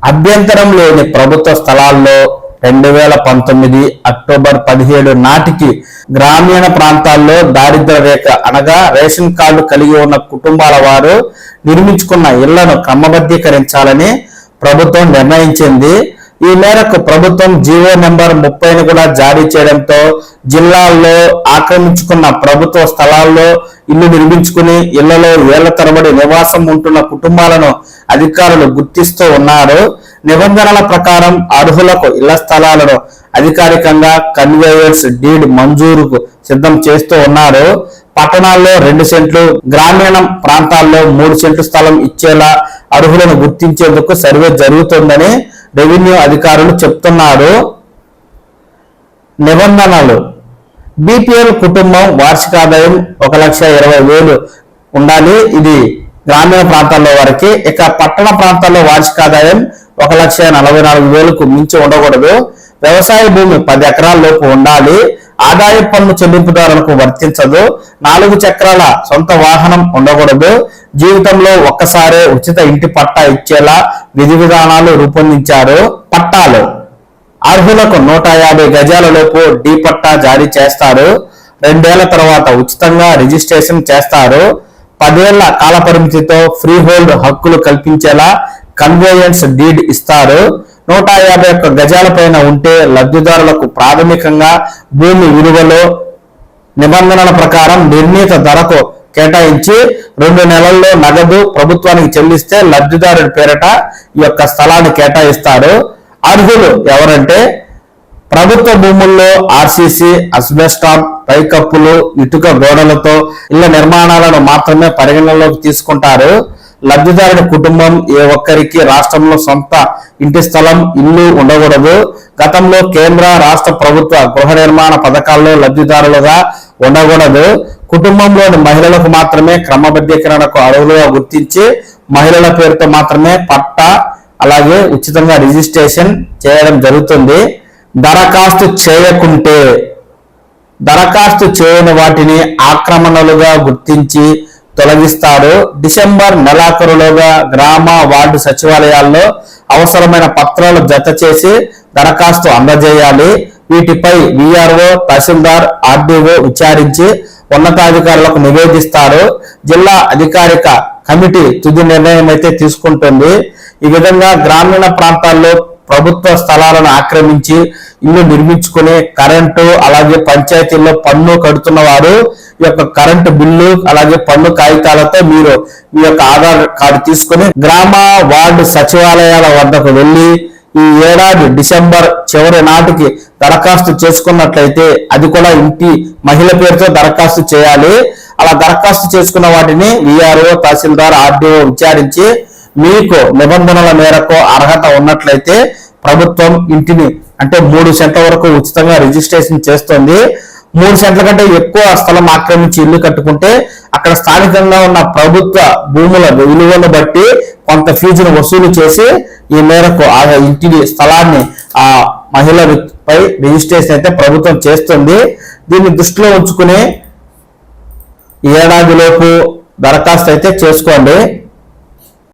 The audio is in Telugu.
అభ్యంతరం లేని ప్రభుత్వ స్థలాల్లో 2019 అక్టోబర్ 17 నాటికి గ్రామీణ ప్రాంతాల్లో దారిద్ర్య రేఖ అనగా రేషన్ కార్డు కలిగి ఉన్న కుటుంబాల వారు నిర్మించుకున్న ఇళ్లను క్రమబద్ధీకరించాలని ప్రభుత్వం నిర్ణయించింది. ఈ మేరకు ప్రభుత్వం జీవో నెంబర్ 30ని కూడా జారీ చేయడంతో జిల్లాల్లో ఆక్రమించుకున్న ప్రభుత్వ స్థలాల్లో ఇల్లు నిర్మించుకుని ఇళ్లలో ఏళ్ల తరబడి నివాసం ఉంటున్న కుటుంబాలను అధికారులు గుర్తిస్తూ ఉన్నారు. నిబంధనల ప్రకారం అర్హులకు ఇళ్ల స్థలాలను అధికారికంగా కన్వేయన్స్ డీడ్ మంజూరుకు సిద్ధం చేస్తూ ఉన్నారు. పట్టణాల్లో 2 సెంట్లు, గ్రామీణ ప్రాంతాల్లో 3 సెంట్లు స్థలం ఇచ్చేలా అర్హులను గుర్తించేందుకు సర్వే జరుగుతుందని రెవెన్యూ అధికారులు చెప్తున్నారు. నిబంధనలు: బీపీఎల్ కుటుంబం వార్షిక ఆదాయం 1,20,000 ఉండాలి. ఇది గ్రామీణ ప్రాంతాల్లో వరకే. ఇక పట్టణ ప్రాంతాల్లో వార్షిక ఆదాయం 1,44,000కు మించి ఉండకూడదు. వ్యవసాయ భూమి 10 ఎకరాల లోపు ఉండాలి. ఆదాయ పన్ను చెల్లింపుదారులకు వర్తించదు. 4 చక్రాల సొంత వాహనం ఉండకూడదు. జీవితంలో ఒక్కసారే ఉచిత ఇంటి పట్టా ఇచ్చేలా విధి విధానాలు రూపొందించారు. పట్టాలు: అర్హులకు 150 గజాల లోపు డి పట్టా జారీ చేస్తారు. 2 ఏళ్ల తర్వాత ఉచితంగా రిజిస్ట్రేషన్ చేస్తారు. 10 ఏళ్ల కాల పరిమితితో ఫ్రీ హోల్డ్ హక్కులు కల్పించేలా కన్వేయన్స్ డీడ్ ఇస్తారు. 151 గజాల పైన ఉంటే లబ్ధిదారులకు ప్రాథమికంగా భూమి విలువలో నిబంధనల ప్రకారం నిర్ణీత ధరకు కేటాయించి 2 నెలల్లో నగదు ప్రభుత్వానికి చెల్లిస్తే లబ్ధిదారుడి పేరిట ఈ యొక్క స్థలాన్ని కేటాయిస్తారు. అర్హులు ఎవరంటే ప్రభుత్వ భూముల్లో ఆర్సీసీ, అస్బెస్టాస్, పైకప్పులు, ఇటుక గోడలతో ఇళ్ల నిర్మాణాలను మాత్రమే పరిగణనలోకి తీసుకుంటారు. లబ్ధిదారుడి కుటుంబం ఏ ఒక్కరికి రాష్ట్రంలో సొంత ఇంటి స్థలం, ఇల్లు ఉండకూడదు. గతంలో కేంద్ర రాష్ట్ర ప్రభుత్వ గృహ నిర్మాణ పథకాల్లో లబ్ధిదారులుగా ఉండకూడదు. కుటుంబంలోని మహిళలకు మాత్రమే క్రమబద్ధీకరణకు అర్హులుగా గుర్తించి మహిళల పేరుతో మాత్రమే పట్టా అలాగే ఉచితంగా రిజిస్ట్రేషన్ చేయడం జరుగుతుంది. దరఖాస్తు చేయని వాటిని ఆక్రమణలుగా గుర్తించి తొలగిస్తారు. డిసెంబర్ నెలాఖరులోగా గ్రామ వార్డు సచివాలయాల్లో అవసరమైన పత్రాలు జత చేసి దరఖాస్తు అందజేయాలి. వీటిపై విఆర్ఓ, తహసీల్దార్, ఆర్డీఓ విచారించి ఉన్నతాధికారులకు నివేదిస్తారు. జిల్లా అధికారిక కమిటీ తుది నిర్ణయం అయితే తీసుకుంటుంది. ఈ విధంగా గ్రామీణ ప్రాంతాల్లో ప్రభుత్వ స్థలాలను ఆక్రమించి ఇల్లు నిర్మించుకుని కరెంటు అలాగే పంచాయతీల్లో పన్ను కడుతున్న వారు ఈ యొక్క కరెంటు బిల్లు అలాగే పన్ను కాగితాలతో మీరు మీ యొక్క ఆధార్ కార్డు తీసుకుని గ్రామ వార్డు సచివాలయాల వద్దకు వెళ్ళి ఈ ఏడాది డిసెంబర్ చివరి నాటికి దరఖాస్తు చేసుకున్నట్లయితే అది కూడా ఇంటి మహిళ పేరుతో దరఖాస్తు చేయాలి. అలా దరఖాస్తు చేసుకున్న వాటిని విఆర్ఓ, తహసీల్దార్, ఆర్డీఓ విచారించి మీకు నిబంధనల మేరకు అర్హత ఉన్నట్లయితే ప్రభుత్వం ఇంటిని అంటే 3 సెంట్ల వరకు ఉచితంగా రిజిస్ట్రేషన్ చేస్తుంది. 3 సెంట్ల కంటే ఎక్కువ స్థలం ఆక్రమించి ఇల్లు కట్టుకుంటే అక్కడ స్థానికంగా ఉన్న ప్రభుత్వ భూముల విలువను బట్టి కొంత ఫీజును వసూలు చేసి ఈ మేరకు ఆ ఇంటి స్థలాన్ని ఆ మహిళపై రిజిస్ట్రేషన్ అయితే ప్రభుత్వం చేస్తుంది. దీన్ని దృష్టిలో ఉంచుకుని ఏడాదిలోపు దరఖాస్తు అయితే చేసుకోండి.